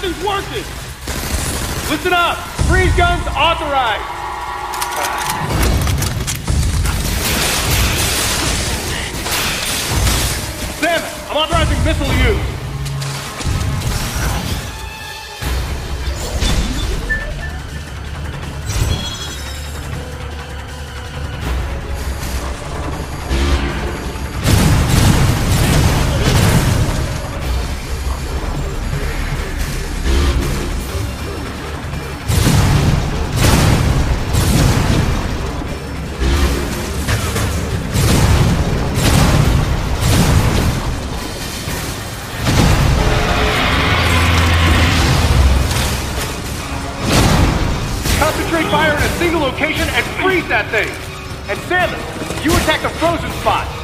Nothing's working! Listen up! Freeze guns authorized! Sam, I'm authorizing missile use! Fire in a single location and freeze that thing! And Salmon, you attack the frozen spot!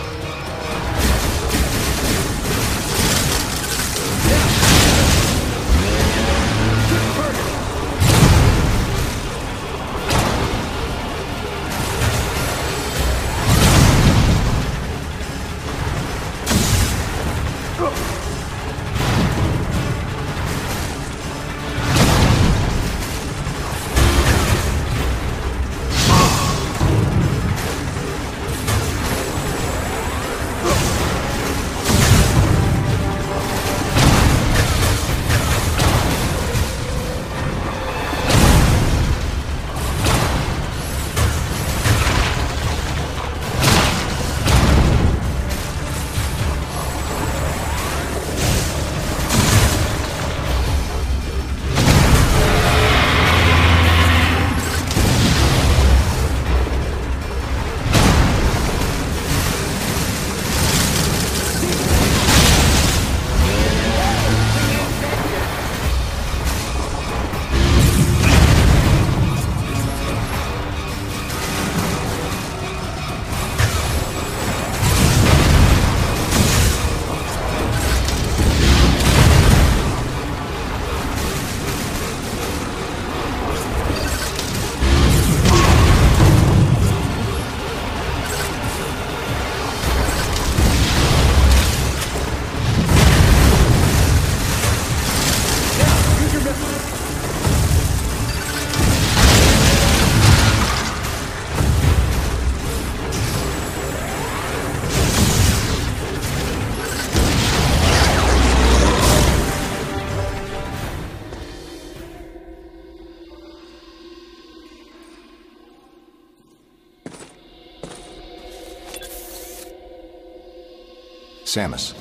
Samus,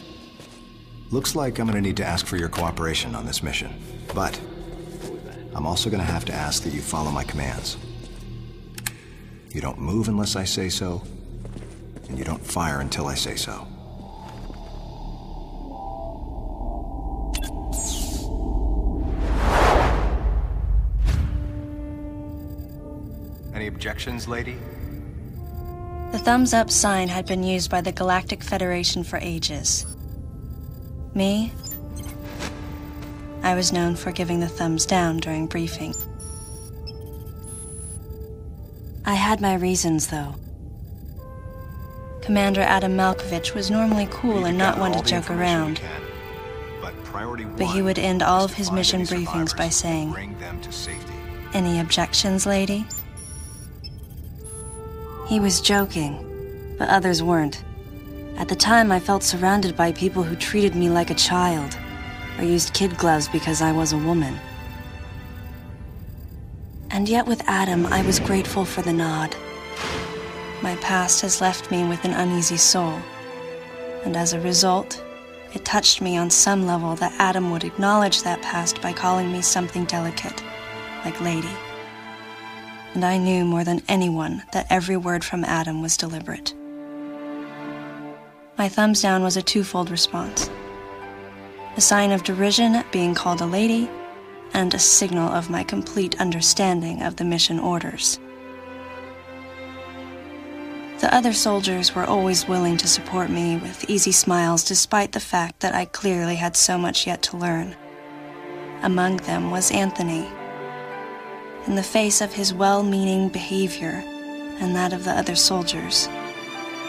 looks like I'm gonna need to ask for your cooperation on this mission, but I'm also gonna have to ask that you follow my commands. You don't move unless I say so, and you don't fire until I say so. Any objections, lady? The thumbs up sign had been used by the Galactic Federation for ages. Me? I was known for giving the thumbs down during briefing. I had my reasons, though. Commander Adam Malkovich was normally cool and not one to joke around. But he would end all of his mission briefings by saying, "Any objections, lady?" He was joking, but others weren't. At the time, I felt surrounded by people who treated me like a child, or used kid gloves because I was a woman. And yet with Adam, I was grateful for the nod. My past has left me with an uneasy soul, and as a result, it touched me on some level that Adam would acknowledge that past by calling me something delicate, like lady. And I knew more than anyone that every word from Adam was deliberate. My thumbs down was a twofold response. A sign of derision at being called a lady, and a signal of my complete understanding of the mission orders. The other soldiers were always willing to support me with easy smiles despite the fact that I clearly had so much yet to learn. Among them was Anthony. In the face of his well-meaning behavior and that of the other soldiers,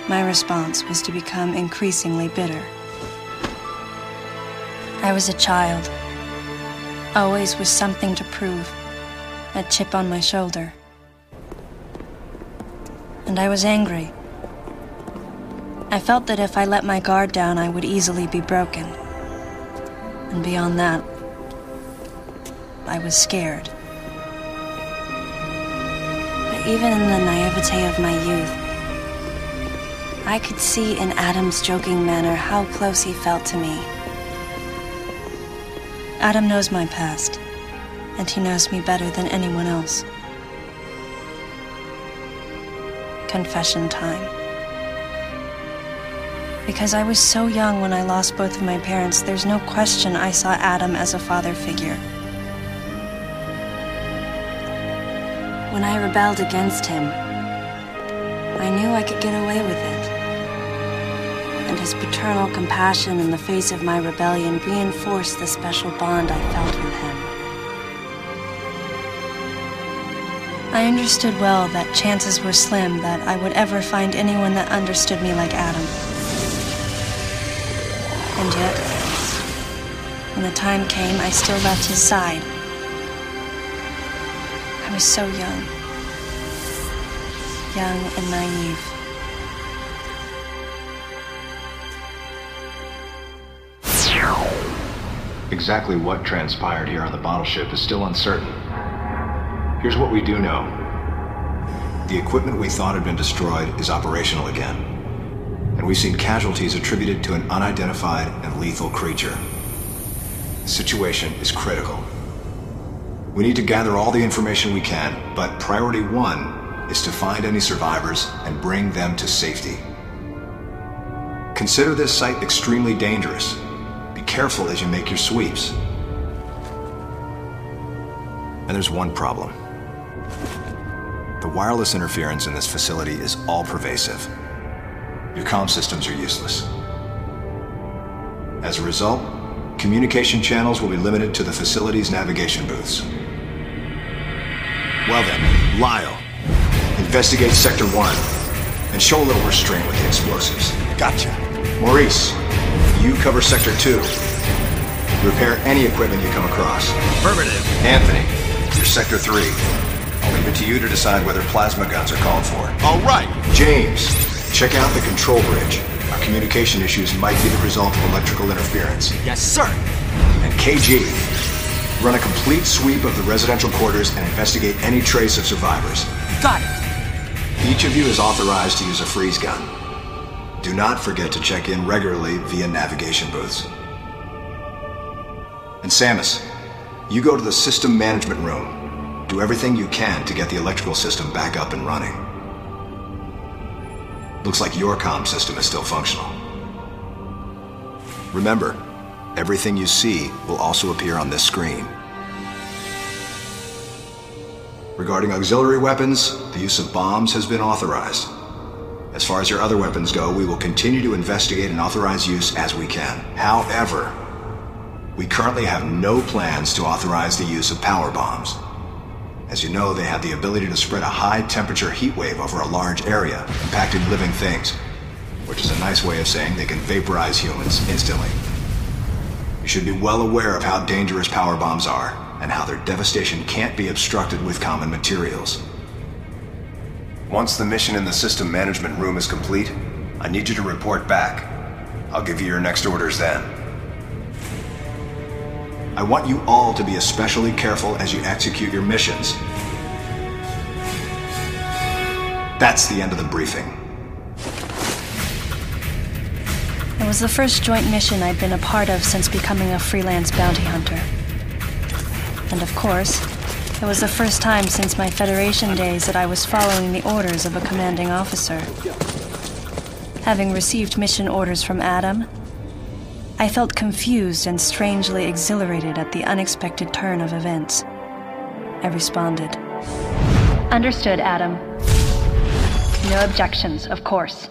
my response was to become increasingly bitter. I was a child, always with something to prove, a chip on my shoulder. And I was angry. I felt that if I let my guard down, I would easily be broken. And beyond that, I was scared. But even in the naivete of my youth, I could see in Adam's joking manner how close he felt to me. Adam knows my past, and he knows me better than anyone else. Confession time. Because I was so young when I lost both of my parents, there's no question I saw Adam as a father figure. When I rebelled against him, I knew I could get away with it. And his paternal compassion in the face of my rebellion reinforced the special bond I felt with him. I understood well that chances were slim that I would ever find anyone that understood me like Adam. And yet, when the time came, I still left his side. I was so young and naive. Exactly what transpired here on the bottle ship is still uncertain. Here's what we do know. The equipment we thought had been destroyed is operational again. And we've seen casualties attributed to an unidentified and lethal creature. The situation is critical. We need to gather all the information we can, but priority one is to find any survivors and bring them to safety. Consider this site extremely dangerous. Be careful as you make your sweeps. And there's one problem. The wireless interference in this facility is all-pervasive. Your comm systems are useless. As a result, communication channels will be limited to the facility's navigation booths. Well then, Lyle, investigate Sector 1 and show a little restraint with the explosives. Gotcha. Maurice, you cover Sector 2. Repair any equipment you come across. Affirmative. Anthony, you're Sector 3. I'll leave it to you to decide whether plasma guns are called for. All right. James, check out the control bridge. Our communication issues might be the result of electrical interference. Yes, sir. And KG, run a complete sweep of the residential quarters and investigate any trace of survivors. Got it. Each of you is authorized to use a freeze gun. Do not forget to check in regularly via navigation booths. And Samus, you go to the system management room. Do everything you can to get the electrical system back up and running. Looks like your comm system is still functional. Remember, everything you see will also appear on this screen. Regarding auxiliary weapons, the use of bombs has been authorized. As far as your other weapons go, we will continue to investigate and authorize use as we can. However, we currently have no plans to authorize the use of power bombs. As you know, they have the ability to spread a high-temperature heat wave over a large area, impacting living things, which is a nice way of saying they can vaporize humans instantly. You should be well aware of how dangerous power bombs are, and how their devastation can't be obstructed with common materials. Once the mission in the system management room is complete, I need you to report back. I'll give you your next orders then. I want you all to be especially careful as you execute your missions. That's the end of the briefing. It was the first joint mission I'd been a part of since becoming a freelance bounty hunter. And of course, it was the first time since my Federation days that I was following the orders of a commanding officer. Having received mission orders from Adam, I felt confused and strangely exhilarated at the unexpected turn of events. I responded. Understood, Adam. No objections, of course.